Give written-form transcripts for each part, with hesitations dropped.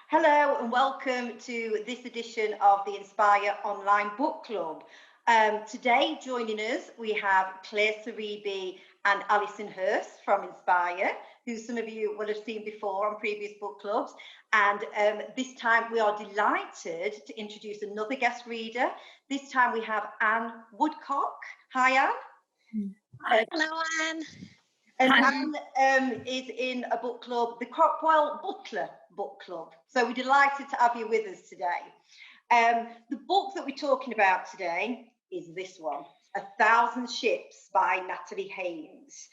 Hello and welcome to this edition of the Inspire Online Book Club. Today joining us we have Claire Saribi and Alison Hirst from Inspire, who some of you will have seen before on previous book clubs. And this time we are delighted to introduce another guest reader. This time we have Anne Woodcock. Hi, Anne. Hello, Anne. And Anne is in a book club, the Crockwell Butler Book Club. So we're delighted to have you with us today. The book that we're talking about today is this one, 1,000 Ships by Natalie Haynes,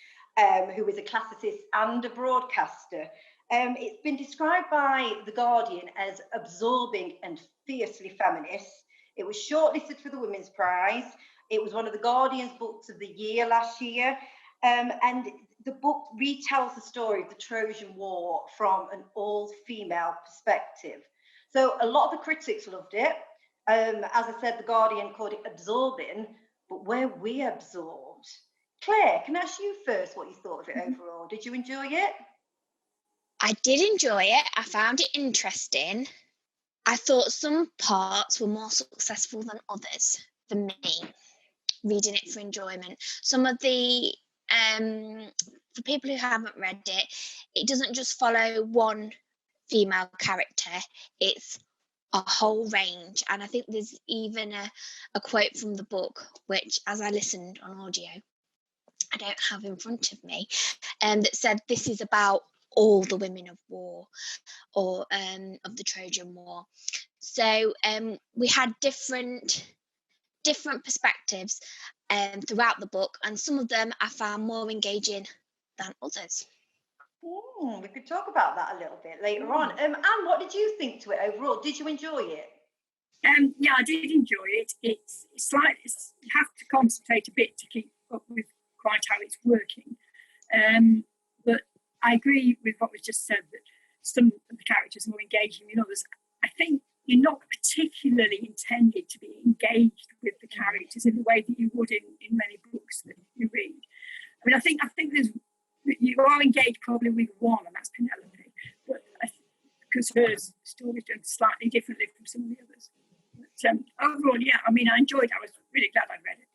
who is a classicist and a broadcaster. It's been described by The Guardian as absorbing and fiercely feminist. It was shortlisted for the Women's Prize. It was one of The Guardian's books of the year last year. And the book retells the story of the Trojan War from an all-female perspective. So a lot of the critics loved it. As I said, The Guardian called it absorbing, but were we absorbed? Claire, can I ask you first what you thought of it overall? Did you enjoy it? I did enjoy it. I found it interesting. I thought some parts were more successful than others for me, reading it for enjoyment. Some of the for people who haven't read it, it doesn't just follow one female character, it's a whole range. And I think there's even a quote from the book, which as I listened on audio, I don't have in front of me, that said this is about all the women of war or of the Trojan War. So we had different perspectives throughout the book, and some of them I found more engaging than others. We could talk about that a little bit later on. Anne, what did you think to it overall? Did you enjoy it? Yeah, I did enjoy it. It's like you have to concentrate a bit to keep up with quite how it's working. But I agree with what was just said, that some of the characters are more engaging than others. I think you're not particularly intended to be engaged with the characters in the way that you would in many books that you read. I mean, I think you are engaged probably with one, and that's Penelope, but because her story is done slightly differently from some of the others. But overall, yeah, I mean, I enjoyed it. I was really glad I read it.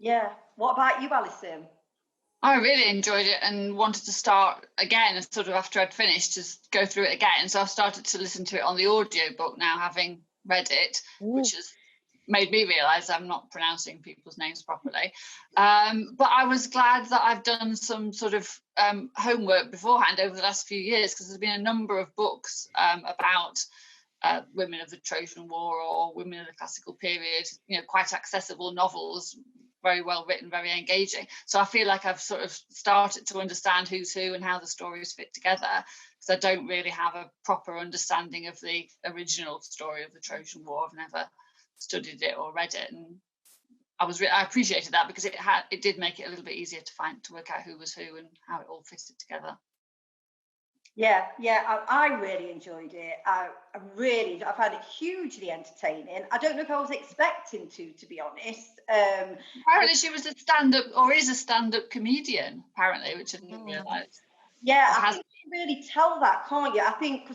Yeah. What about you, Alison? I really enjoyed it and wanted to start again, sort of after I'd finished, just go through it again. So I've started to listen to it on the audiobook now, having read it, which has made me realise I'm not pronouncing people's names properly. But I was glad that I've done some sort of homework beforehand over the last few years, because there's been a number of books about women of the Trojan War or women of the classical period, quite accessible novels, very well written, very engaging. So I feel like I've sort of started to understand who's who and how the stories fit together, because I don't really have a proper understanding of the original story of the Trojan War. I've never studied it or read it, and I appreciated that, because it did make it a little bit easier to work out who was who and how it all fitted together. Yeah, I really enjoyed it. I found it hugely entertaining. I don't know if I was expecting to be honest. Apparently she was a is a stand-up comedian, apparently, which I didn't realise. Yeah, I think you can really tell that, can't you? I think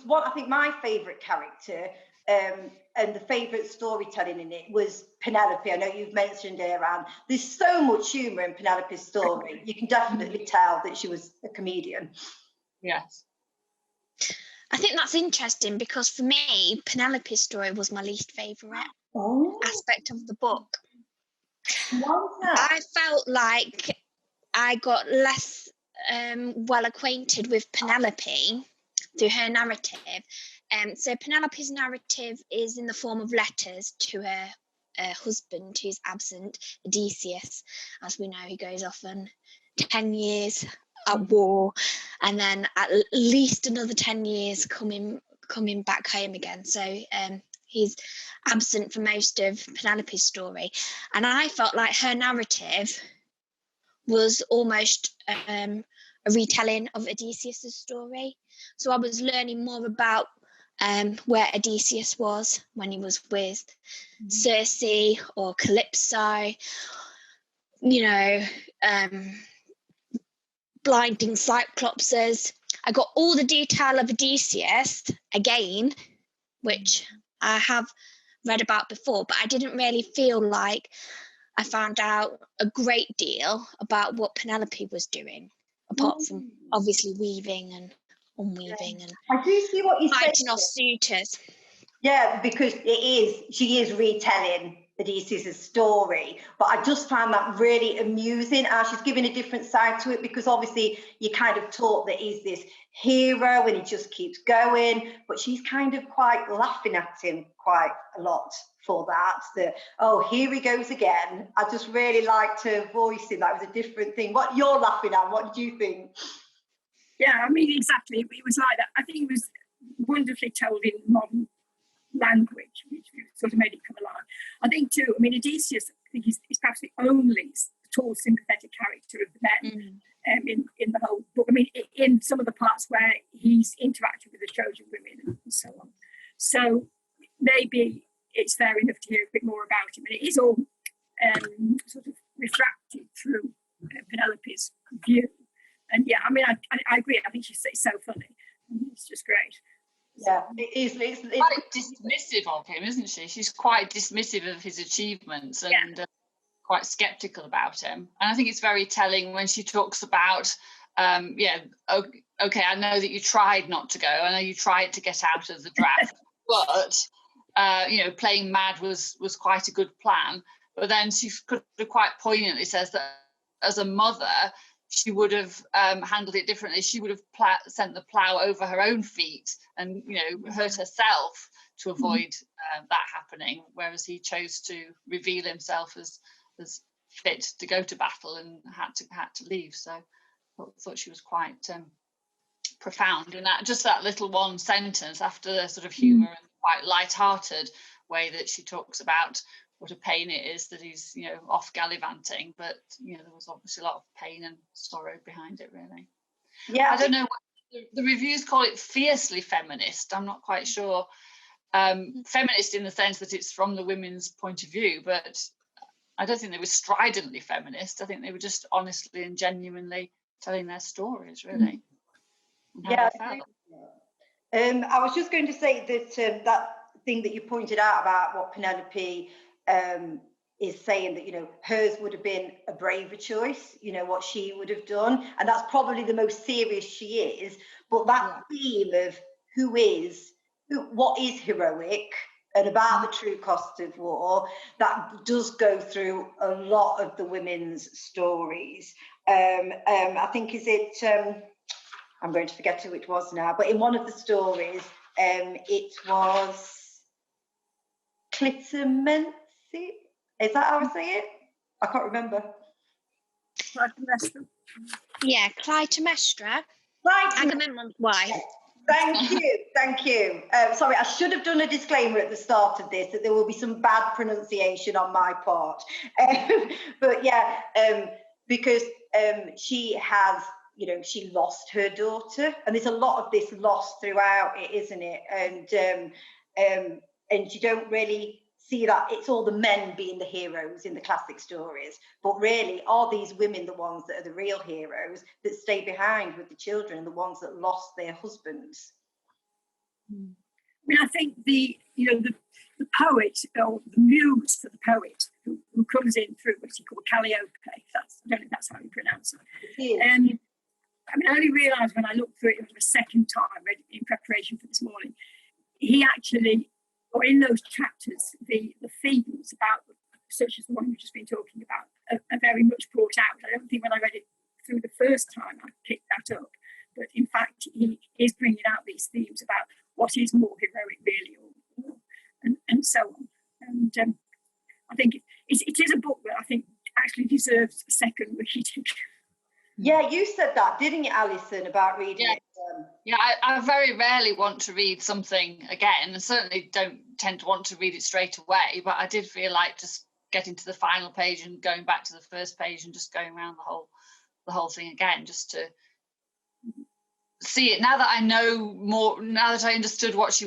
my favourite character and the favourite storytelling in it was Penelope. I know you've mentioned her, Anne. There's so much humour in Penelope's story. You can definitely tell that she was a comedian. Yes. I think that's interesting, because for me, Penelope's story was my least favourite aspect of the book. I felt like I got less well acquainted with Penelope through her narrative. So Penelope's narrative is in the form of letters to her husband who's absent, Odysseus. As we know, he goes off on 10 years at war, and then at least another 10 years coming back home again. So he's absent for most of Penelope's story, and I felt like her narrative was almost a retelling of Odysseus's story. So I was learning more about where Odysseus was when he was with Circe or Calypso, blinding cyclopses. I got all the detail of Odysseus again which I have read about before, but I didn't really feel like I found out a great deal about what Penelope was doing, apart from obviously weaving and unweaving and I do see what you say. fighting off suitors. Yeah, because she is retelling Odysseus' story, but I just found that really amusing how she's giving a different side to it, because obviously you kind of taught that he's this hero and he just keeps going, but she's kind of quite laughing at him quite a lot for that, oh, here he goes again. I just really liked her voicing. That was a different thing. What you're laughing at, what did you think? Yeah, I mean, exactly. It was like that. I think it was wonderfully told in modern language, which sort of made it come alive. I think too, I mean, Odysseus, I think he's perhaps the only tall, sympathetic character of the men in the whole book. I mean, in some of the parts where he's interacting with the Trojan women and so on. So maybe it's fair enough to hear a bit more about him. And it is all sort of refracted through Penelope's view. And yeah, I mean, I agree. I think she's so funny. It's just great. Yeah, it's quite dismissive of him, isn't she? She's quite dismissive of his achievements and quite sceptical about him. And I think it's very telling when she talks about, okay, I know that you tried not to go. I know you tried to get out of the draft, but playing mad was quite a good plan. But then she could have quite poignantly says that as a mother, she would have handled it differently. She would have sent the plough over her own feet and, hurt herself to avoid that happening, whereas he chose to reveal himself as fit to go to battle and had to leave. So I thought she was quite profound in that little one sentence after the sort of humour and quite light-hearted way that she talks about what a pain it is that he's, off gallivanting, but there was obviously a lot of pain and sorrow behind it, really. Yeah, I don't know what the reviews call it, fiercely feminist. I'm not quite sure. Feminist in the sense that it's from the women's point of view, but I don't think they were stridently feminist. I think they were just honestly and genuinely telling their stories, really. Yeah, I was just going to say that that thing that you pointed out about what Penelope is saying, that hers would have been a braver choice, what she would have done, and that's probably the most serious she is. But that theme of what is heroic and about the true cost of war, that does go through a lot of the women's stories. I think I'm going to forget who it was now, but in one of the stories, it was Clytemnestra. Is that how I say it? I can't remember. Yeah, Clytemnestra. Agamemnon's wife. Thank you. Sorry, I should have done a disclaimer at the start of this that there will be some bad pronunciation on my part. But yeah, because she has, she lost her daughter, and there's a lot of this loss throughout it, isn't it? And you don't really see that it's all the men being the heroes in the classic stories, but really are these women the ones that are the real heroes that stay behind with the children and the ones that lost their husbands? I mean, I think the poet, or the muse for the poet who comes in through what he called Calliope, I don't think that's how you pronounce it. I mean, I only realised when I looked through it for the second time in preparation for this morning, he actually, or in those chapters, the themes about, such as the one we've just been talking about, are very much brought out. I don't think when I read it through the first time I picked that up, but in fact he is bringing out these themes about what is more heroic really, and so on. And I think it is a book that I think actually deserves a second reading. Yeah, you said that, didn't you, Alison, about reading it? Yeah, I very rarely want to read something again. I certainly don't tend to want to read it straight away, but I did feel like just getting to the final page and going back to the first page and just going around the whole thing again, just to see it. Now that I know more, now that I understood what the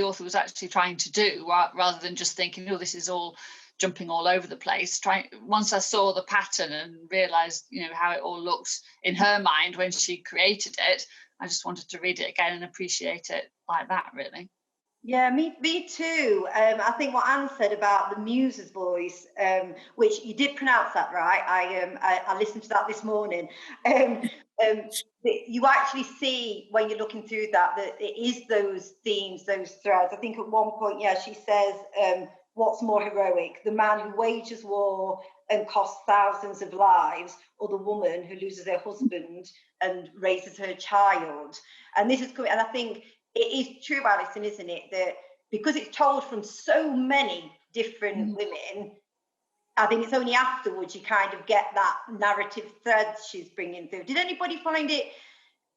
author was actually trying to do, rather than just thinking, this is all jumping all over the place. Once I saw the pattern and realised, how it all looks in her mind when she created it, I just wanted to read it again and appreciate it like that, really. Yeah, me too. I think what Anne said about the muse's voice, which you did pronounce that right. I listened to that this morning. You actually see when you're looking through that it is those themes, those threads. I think at one point, yeah, she says, "What's more heroic, the man who wages war and costs thousands of lives, or the woman who loses her husband and raises her child?" And this is coming, and I think. It is true, Alison, isn't it, that because it's told from so many different women, I think it's only afterwards you kind of get that narrative thread she's bringing through. Did anybody find it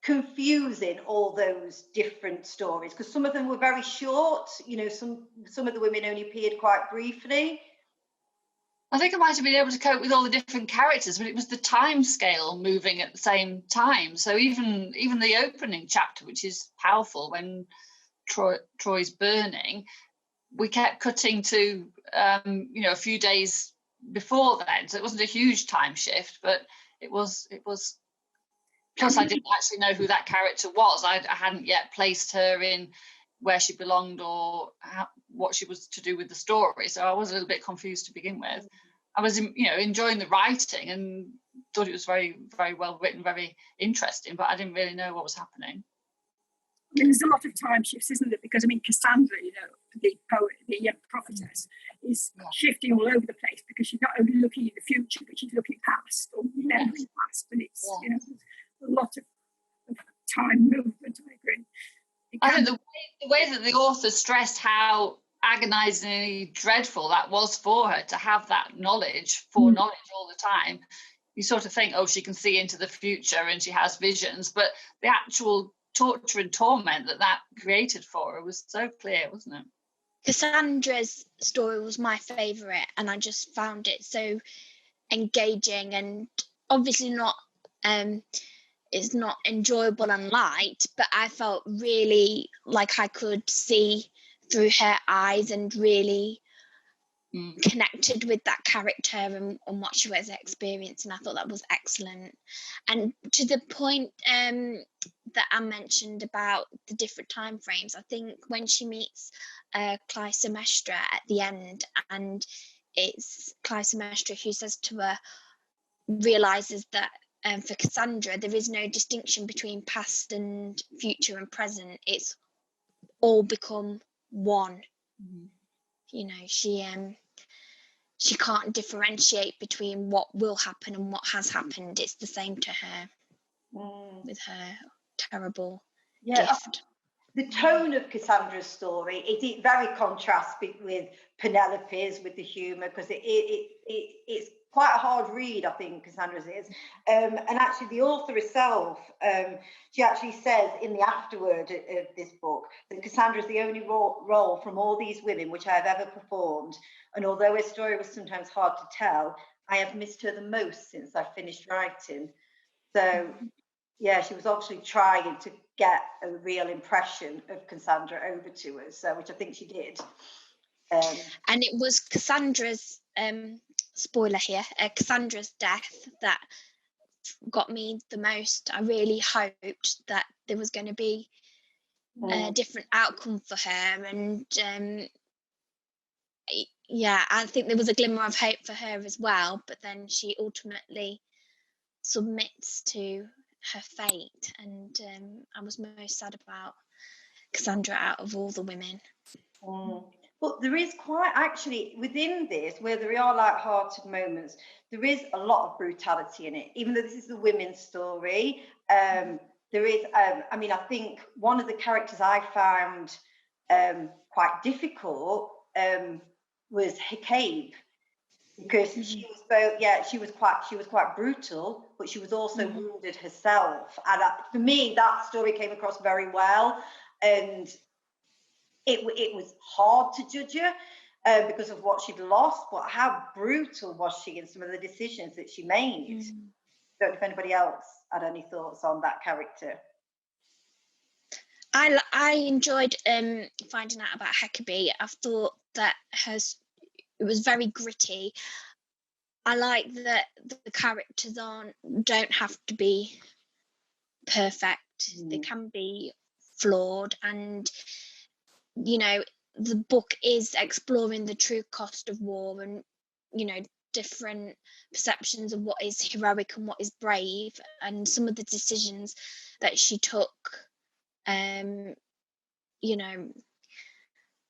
confusing, all those different stories? Because some of them were very short, you know, some of the women only appeared quite briefly. I think I might have been able to cope with all the different characters, but it was the time scale moving at the same time. So even the opening chapter, which is powerful when Troy's burning, we kept cutting to a few days before then. So it wasn't a huge time shift, but it was. Plus, I didn't actually know who that character was. I hadn't yet placed her in where she belonged or what she was to do with the story. So I was a little bit confused to begin with. I was, enjoying the writing and thought it was very, very well written, very interesting, but I didn't really know what was happening. I mean, there's a lot of time shifts, isn't there? Because, I mean, Cassandra, the poet, the prophetess, is shifting all over the place because she's not only looking in the future, but she's looking past or remembering past. And it's, a lot of time movement, I agree. I think the way that the author stressed how agonizingly dreadful that was for her to have that knowledge all the time, you sort of think, oh, she can see into the future and she has visions, but the actual torture and torment that created for her was so clear, wasn't it? Cassandra's story was my favourite, and I just found it so engaging, and obviously it's not enjoyable and light, but I felt really like I could see through her eyes and really connected with that character and what she was experiencing. I thought that was excellent. And to the point that I mentioned about the different time frames, I think when she meets Clytemnestra at the end, and it's Clytemnestra who says to her, realizes that for Cassandra there is no distinction between past and future and present. It's all become one. She can't differentiate between what will happen and what has happened. It's the same to her with her terrible gift. The tone of Cassandra's story, it very contrasts with Penelope's, with the humour, because it's quite a hard read, I think, Cassandra's is. And actually the author herself, she actually says in the afterword of this book that Cassandra is the only role from all these women which I have ever performed. And although her story was sometimes hard to tell, I have missed her the most since I finished writing. So, yeah, she was obviously trying to get a real impression of Cassandra over to us, which I think she did. And it was Cassandra's, spoiler here, Cassandra's death that got me the most. I really hoped that there was going to be a different outcome for her, and I think there was a glimmer of hope for her as well, but then she ultimately submits to her fate, and I was most sad about Cassandra out of all the women. But there is quite, actually, within this, where there are light-hearted moments, there is a lot of brutality in it. Even though this is the women's story, there is, I think one of the characters I found quite difficult was Achilles, because she was both, she was quite brutal, but she was also wounded herself. And for me, that story came across very well, and it was hard to judge her because of what she'd lost, but how brutal was she in some of the decisions that she made? Don't know if anybody else had any thoughts on that character. I enjoyed finding out about Hecabe. I thought that it was very gritty. I like that the characters don't have to be perfect. They can be flawed, and you know, the book is exploring the true cost of war and, you know, different perceptions of what is heroic and what is brave, and some of the decisions that she took, you know,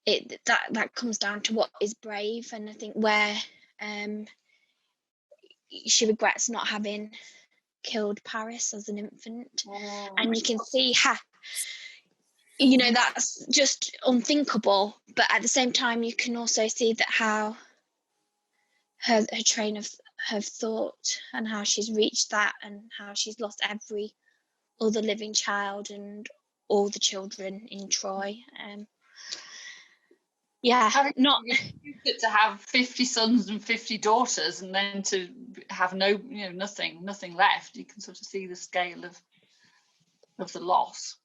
that comes down to what is brave. And I think where she regrets not having killed Paris as an infant, and you can see how, you know, that's just unthinkable, but at the same time you can also see that how her train of her thought and how she's reached that, and how she's lost every other living child and all the children in Troy. Not to have 50 sons and 50 daughters, and then to have nothing left. You can sort of see the scale of the loss.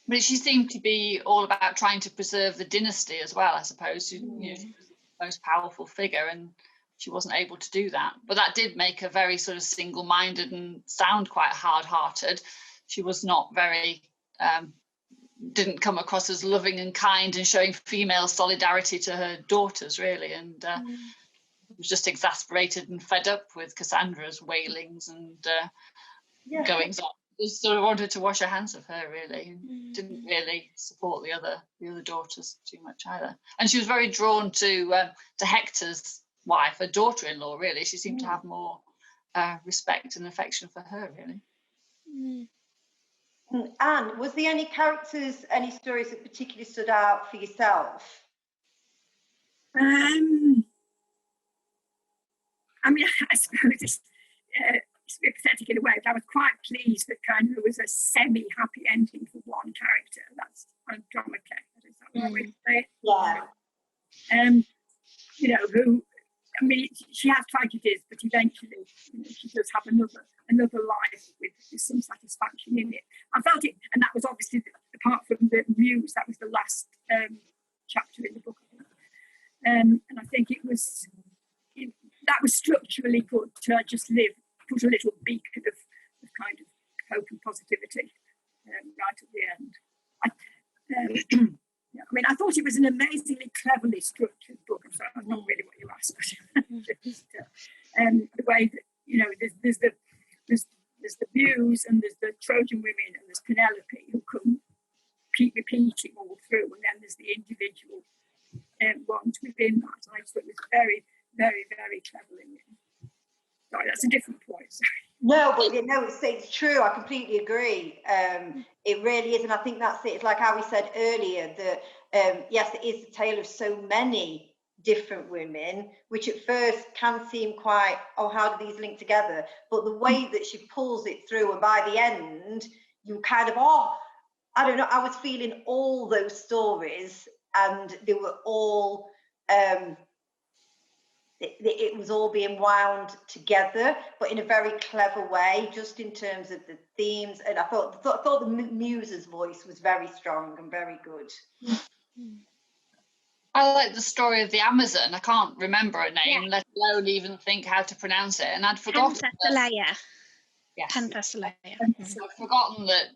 But she seemed to be all about trying to preserve the dynasty as well, I suppose. She was the most powerful figure, and she wasn't able to do that. But that did make her very sort of single-minded and sound quite hard-hearted. She was not very, didn't come across as loving and kind and showing female solidarity to her daughters, really. And was just exasperated and fed up with Cassandra's wailings and goings on. Just sort of wanted to wash her hands of her, really, and didn't really support the other daughters too much either. And she was very drawn to Hector's wife, her daughter-in-law. Really, she seemed to have more respect and affection for her, really. Anne, was there any characters, any stories that particularly stood out for yourself? I mean, I suppose it's a bit pathetic in a way, but I was quite pleased that kind of there was a semi-happy ending for one character. That's Andromache. Is that the right way to say it? Yeah. You know, who, I mean, she has tragedies, but eventually, you know, she does have another life with some satisfaction in it. I felt it, and that was obviously, apart from the muse, that was the last chapter in the book. And I think that was structurally good to just put a little beacon of kind of hope and positivity right at the end. I mean, I thought it was an amazingly cleverly structured book. I'm sorry, that's not really what you asked, but the way that, you know, there's the Muse, and there's the Trojan women, and there's Penelope, who can keep repeating all through, and then there's the individual ones within that. I thought it was very, very, very clever in it. Sorry, that's a different point. No, but it's true. I completely agree. It really is, and I think that's it. It's like how we said earlier that yes, it is a tale of so many different women, which at first can seem quite, oh, how do these link together? But the way that she pulls it through, and by the end, you kind of, I don't know, I was feeling all those stories, and they were all. It was all being wound together, but in a very clever way, just in terms of the themes. And I thought the Muse's voice was very strong and very good. I like the story of the Amazon. I can't remember her name, let alone even think how to pronounce it. And I'd forgotten Penthesilea. Yes. Penthesilea. So I'd forgotten that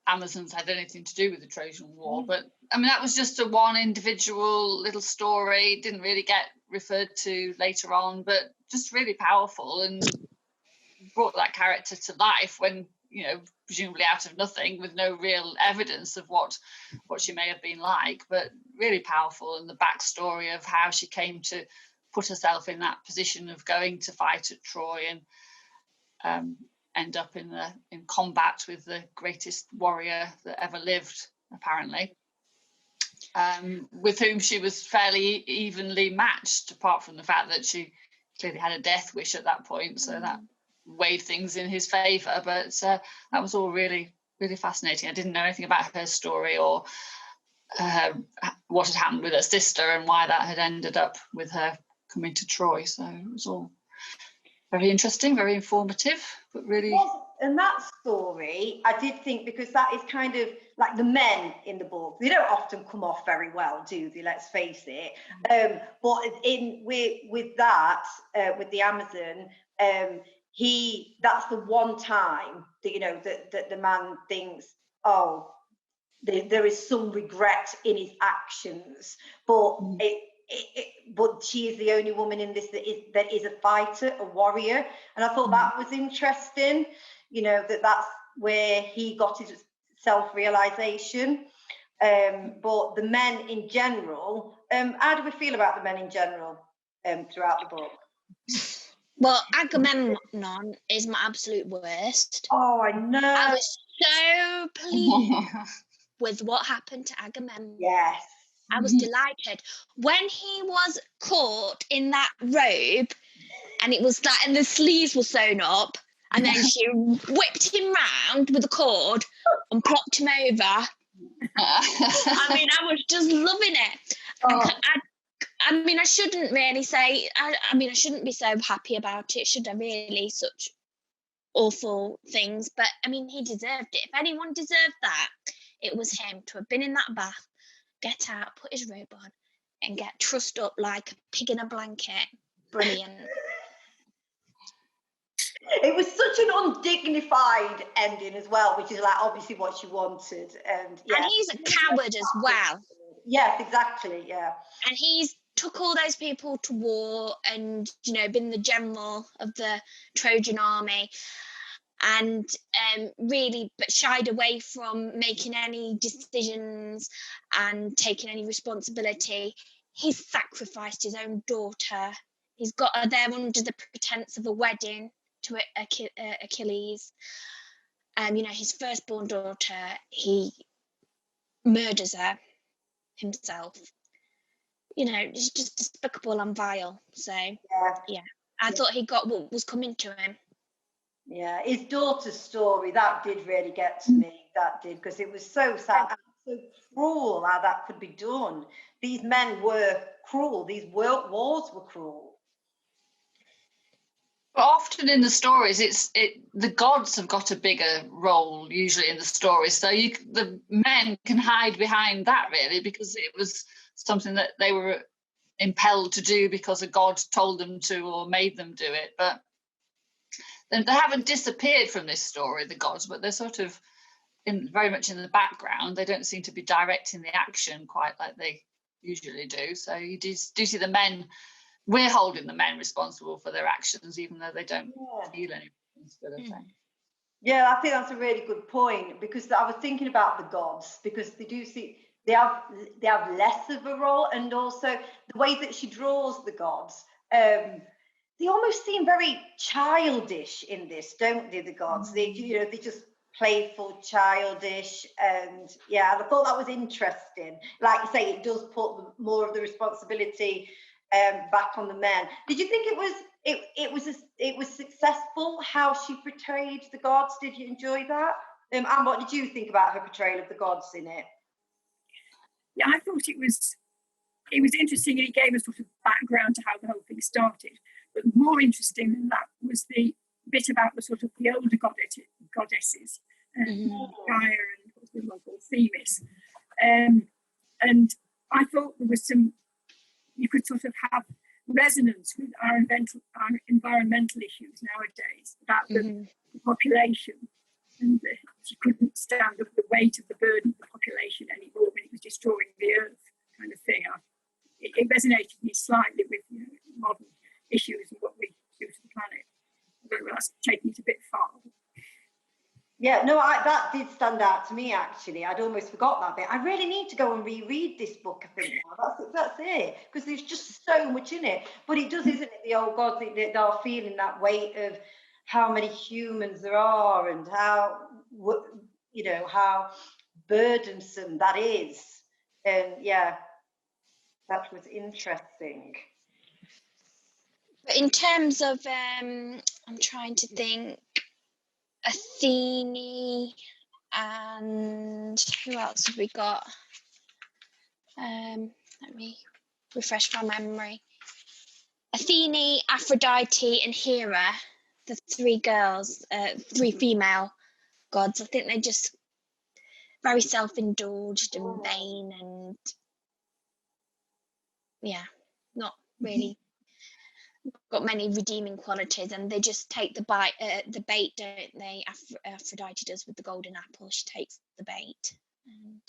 Amazons had anything to do with the Trojan War. But I mean, that was just a one individual little story, didn't really get referred to later on, but just really powerful, and brought that character to life when, you know, presumably out of nothing, with no real evidence of what she may have been like, but really powerful. And the backstory of how she came to put herself in that position of going to fight at Troy and end up in combat with the greatest warrior that ever lived, apparently, with whom she was fairly evenly matched, apart from the fact that she clearly had a death wish at that point, so that weighed things in his favour. But that was all really, really fascinating. I didn't know anything about her story or what had happened with her sister and why that had ended up with her coming to Troy. So it was all very interesting, very informative, but really... Well, and that story, I did think, because that is kind of like the men in the book. They don't often come off very well, do they? Let's face it. But with the Amazon, that's the one time that, you know, that the man thinks, oh, there is some regret in his actions, but but she is the only woman in this that is a fighter, a warrior, and I thought that was interesting. You know, that's where he got his self-realization. But the men in general, how do we feel about the men in general throughout the book? Well, Agamemnon is my absolute worst. Oh, I know. I was so pleased with what happened to Agamemnon. Yes. I was delighted. When he was caught in that robe, and it was that, and the sleeves were sewn up, and then she whipped him round with a cord and plopped him over. I mean, I was just loving it. Oh. I mean, I shouldn't really say, I mean, I shouldn't be so happy about it, should I really? Such awful things. But, I mean, he deserved it. If anyone deserved that, it was him, to have been in that bath, get out, put his robe on, and get trussed up like a pig in a blanket. Brilliant. It was such an undignified ending as well, which is like obviously what she wanted. And he's a coward as well. Yes, exactly. Yeah. And he's took all those people to war and, you know, been the general of the Trojan army, and really but shied away from making any decisions and taking any responsibility. He's sacrificed his own daughter. He's got her there under the pretense of a wedding to Achilles. You know, his firstborn daughter, he murders her himself. You know, it's just despicable and vile. So, yeah, I thought he got what was coming to him. Yeah, his daughter's story, that did really get to me. That did, because it was so sad, so cruel how that could be done. These men were cruel. These wars were cruel. But often in the stories, the gods have got a bigger role usually in the stories. So the men can hide behind that really, because it was something that they were impelled to do because a god told them to or made them do it. But they haven't disappeared from this story, the gods, but they're sort of very much in the background. They don't seem to be directing the action quite like they usually do. So you do see the men. We're holding the men responsible for their actions, even though they don't feel any responsibility. Yeah, I think that's a really good point, because I was thinking about the gods, because they have less of a role, and also the way that she draws the gods, they almost seem very childish in this, don't they? The gods, they're just playful, childish, and I thought that was interesting. Like you say, it does put more of the responsibility back on the men. Did you think it was successful how she portrayed the gods? Did you enjoy that? And what did you think about her portrayal of the gods in it? Yeah, I thought it was interesting, and it gave a sort of background to how the whole thing started. But more interesting than that was the bit about the sort of the older goddesses, Gaia and what's the one called Themis. And I thought there was you could sort of have resonance with our environmental issues nowadays about the population, and she couldn't stand up the weight of the burden of the population anymore when it was destroying the earth, kind of thing. It resonated me slightly with modern issues and what we do to the planet. But that's taking it a bit far. Yeah, no, that did stand out to me, actually. I'd almost forgot that bit. I really need to go and reread this book, I think, now. That's it, because there's just so much in it. But it does, isn't it, the old gods, they are feeling that weight of how many humans there are, and how burdensome that is. And that was interesting. But in terms of, I'm trying to think, Athene, and who else have we got? Let me refresh my memory. Athene, Aphrodite, and Hera, the three girls, three female gods. I think they're just very self-indulged and vain, and not really got many redeeming qualities, and they just take the bait, don't they? Aphrodite does with the golden apple. She takes the bait. and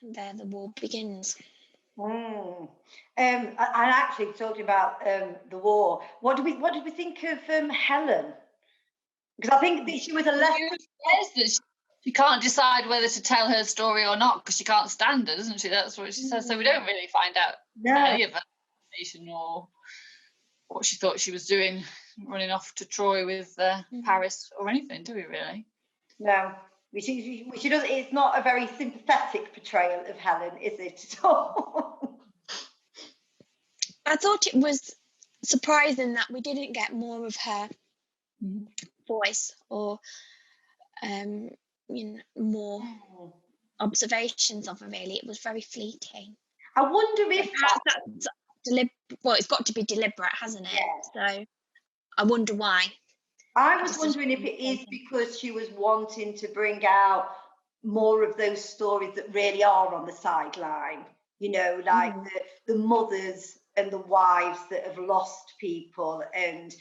there the war begins. And actually, talking about the war, what did we think of Helen? Because I think that she was a less. She can't decide whether to tell her story or not because she can't stand it, doesn't she? That's what she says. So we don't really find out any of her information or what she thought she was doing, running off to Troy with Paris or anything, do we really? No. She does. It's not a very sympathetic portrayal of Helen, is it at all? I thought it was surprising that we didn't get more of her voice or more observations of her. Really, it was very fleeting. I wonder if that's it's got to be deliberate, hasn't it? Yeah. So I wonder why. I was wondering if it is because she was wanting to bring out more of those stories that really are on the sideline, like the mothers and the wives that have lost people. And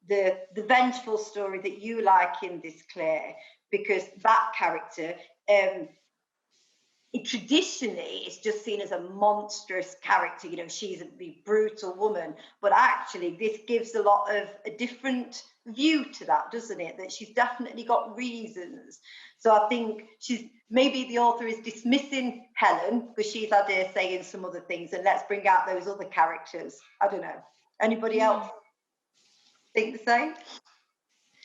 the vengeful story that you like in this, Claire, because that character traditionally it's just seen as a monstrous character. She's a brutal woman, but actually this gives a lot of a different view to that, doesn't it? That she's definitely got reasons. So I think maybe the author is dismissing Helen because she's had her say in some other things, and let's bring out those other characters. I don't know. Anybody else think the same?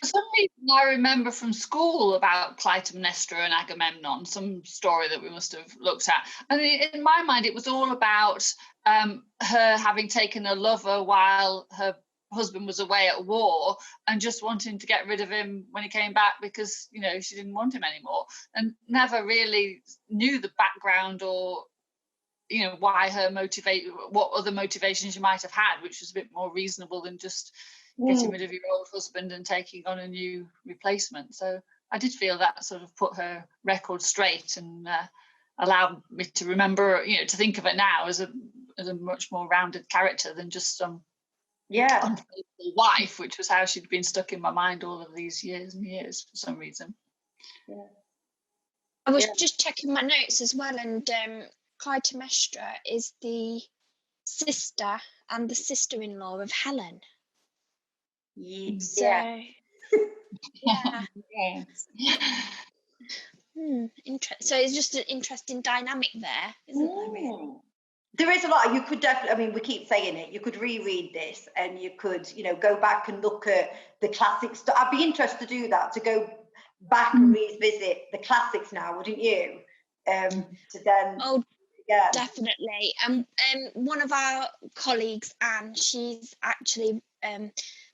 For some reason, I remember from school about Clytemnestra and Agamemnon, some story that we must have looked at. And in my mind, it was all about her having taken a lover while her husband was away at war and just wanting to get rid of him when he came back because, she didn't want him anymore, and never really knew the background or, why what other motivations you might have had, which was a bit more reasonable than just getting rid of your old husband and taking on a new replacement. So I did feel that sort of put her record straight and allowed me to remember, to think of it now as a much more rounded character than just some unfaithful wife, which was how she'd been stuck in my mind all of these years and years for some reason. Yeah. I was just checking my notes as well, and Clytemnestra is the sister and the sister-in-law of Helen. So, so it's just an interesting dynamic there, isn't there? Really? There is a lot. You could definitely, we keep saying it, you could reread this and you could, go back and look at the classics. I'd be interested to do that, to go back and revisit the classics now, wouldn't you? To then... Yeah, definitely. One of our colleagues, Anne, she's actually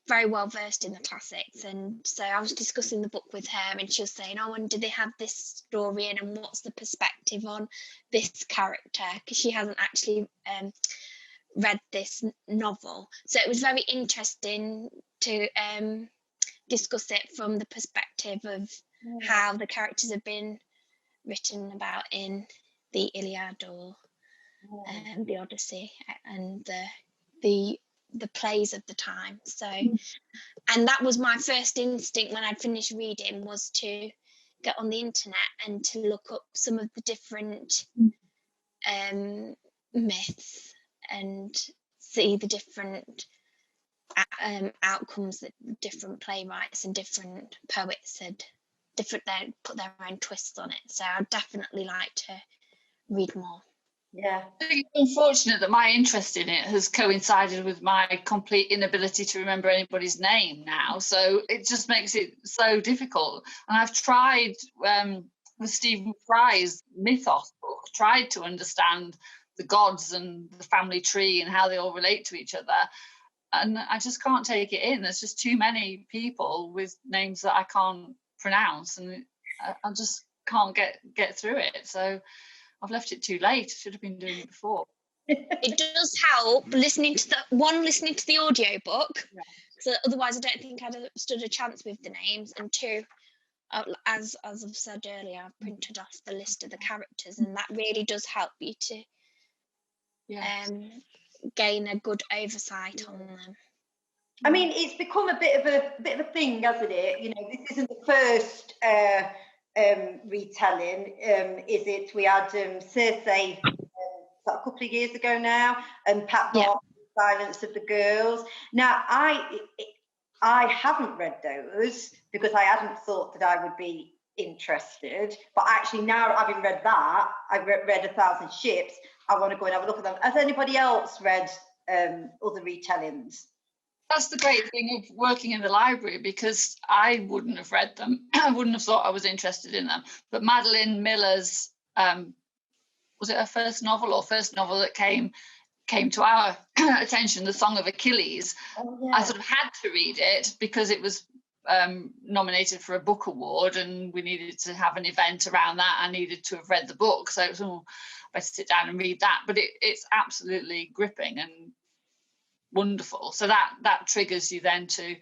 very well versed in the classics, and so I was discussing the book with her, and she was saying, "Oh, and do they have this story in, and what's the perspective on this character?" Because she hasn't actually read this novel, so it was very interesting to discuss it from the perspective of how the characters have been written about in the Iliad or the Odyssey and the plays of the time. So, and that was my first instinct when I'd finished reading, was to get on the internet and to look up some of the different myths and see the different outcomes that different playwrights and different poets had they put their own twists on it. So I'd definitely like to read more. Yeah. I think it's unfortunate that my interest in it has coincided with my complete inability to remember anybody's name now. So it just makes it so difficult. And I've tried with Stephen Fry's Mythos book, tried to understand the gods and the family tree and how they all relate to each other. And I just can't take it in. There's just too many people with names that I can't pronounce, and I just can't get through it. So I've left it too late. I should have been doing it before. It does help listening to the audio book, so otherwise I don't think I'd have stood a chance with the names. And two, as I've said earlier, I've printed off the list of the characters, and that really does help you to gain a good oversight on them. I mean, it's become a bit of a thing, hasn't it? You know, this isn't the first retelling, is it? We had Circe a couple of years ago now, and Pat Bart's Silence of the Girls. Now, I haven't read those because I hadn't thought that I would be interested. But actually, now having read that, I've read 1,000 Ships. I want to go and have a look at them. Has anybody else read other retellings? That's the great thing of working in the library, because I wouldn't have read them. I wouldn't have thought I was interested in them. But Madeline Miller's, was it her first novel that came to our attention, The Song of Achilles. Oh, yeah. I sort of had to read it because it was nominated for a book award, and we needed to have an event around that. I needed to have read the book, so it was better sit down and read that. But it's absolutely gripping and wonderful. So that triggers you then to,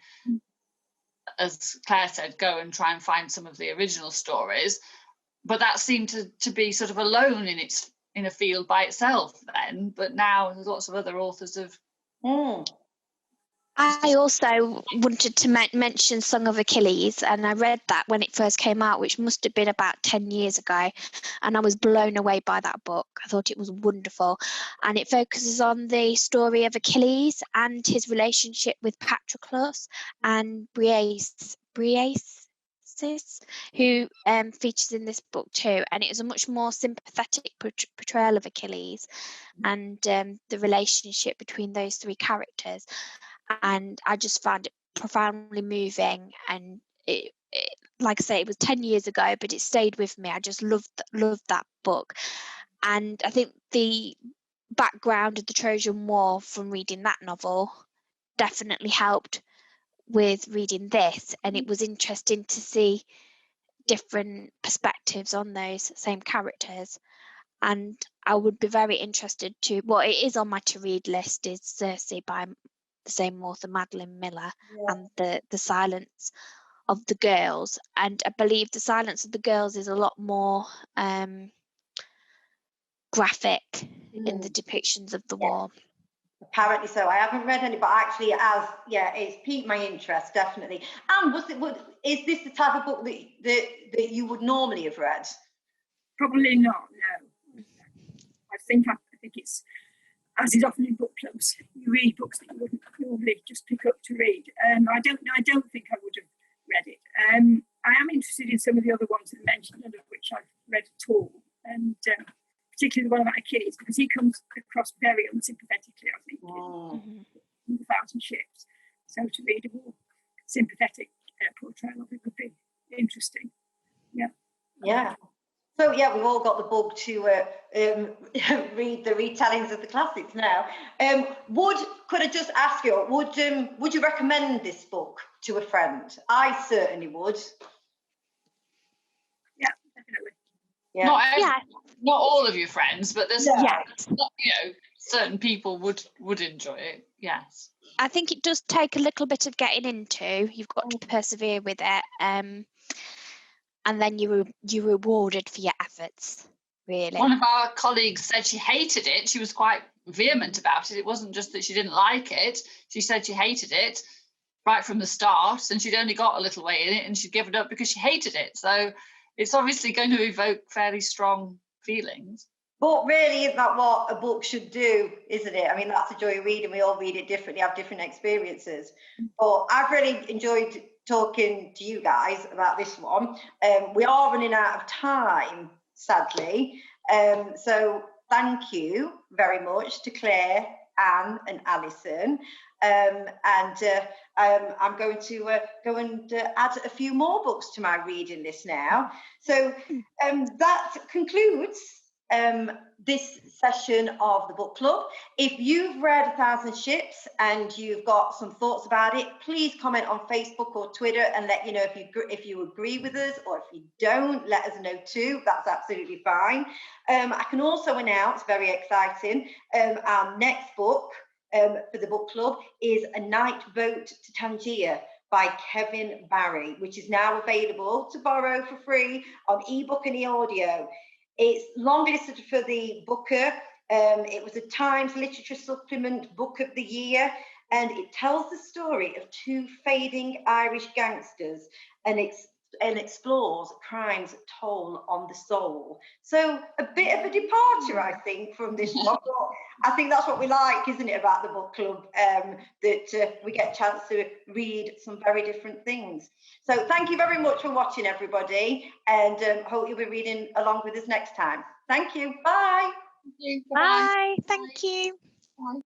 as Claire said, go and try and find some of the original stories. But that seemed to be sort of alone in a field by itself then. But now there's lots of other authors have. I also wanted to mention Song of Achilles, and I read that when it first came out, which must have been about 10 years ago, and I was blown away by that book. I thought it was wonderful, and it focuses on the story of Achilles and his relationship with Patroclus and Briareus, who features in this book too, and it is a much more sympathetic portrayal of Achilles and the relationship between those three characters. And I just found it profoundly moving, and it like I say, it was 10 years ago, but it stayed with me. I just loved that book. And I think the background of the Trojan War from reading that novel definitely helped with reading this, and it was interesting to see different perspectives on those same characters. And I would be very interested to, well, it is on my to read list, is Circe by the same author, Madeline Miller, and the Silence of the Girls. And I believe the Silence of the Girls is a lot more graphic in the depictions of the war. Apparently so. I haven't read any, but actually, it's piqued my interest, definitely. And is this the type of book that you would normally have read? Probably not. No. I think it's, as is often in book clubs, you read books that you wouldn't normally just pick up to read. I don't think I would have read it. I am interested in some of the other ones that I mentioned, none of which I've read at all, and particularly the one about Achilles, because he comes across very unsympathetically, I think, in 1,000 Ships. So to read a more sympathetic portrayal of it would be interesting. Yeah. So we've all got the bug to read the retellings of the classics now. Could I just ask you, would you recommend this book to a friend? I certainly would. Yeah, definitely. Yeah. Not all of your friends, but there's certain people would enjoy it. Yes. I think it does take a little bit of getting into. You've got to persevere with it. And then you're rewarded for your efforts, really. One of our colleagues said she hated it. She was quite vehement about it. It wasn't just that she didn't like it. She said she hated it right from the start, and she'd only got a little way in it, and she'd given up because she hated it. So it's obviously going to evoke fairly strong feelings. But really, isn't that what a book should do, isn't it? I mean, that's the joy of reading. We all read it differently, have different experiences. But I've really enjoyed talking to you guys about this one. We are running out of time, sadly. So thank you very much to Claire, Anne and Alison. I'm going to go and add a few more books to my reading list now. So that concludes this session of the book club. If you've read 1,000 Ships and you've got some thoughts about it, please comment on Facebook or Twitter and let you know if you agree with us, or if you don't, let us know too. That's absolutely fine. I can also announce, very exciting, our next book for the book club is A Night Boat to Tangier by Kevin Barry, which is now available to borrow for free on ebook and e-audio. It's longlisted for the Booker. It was a Times Literature Supplement Book of the Year. and it tells the story of two fading Irish gangsters and explores crime's toll on the soul. So a bit of a departure, I think, from this one. I think that's what we like, isn't it, about the book club, that we get a chance to read some very different things. So thank you very much for watching, everybody, and hope you'll be reading along with us next time. Thank you. Bye. Bye. Thank you. Bye.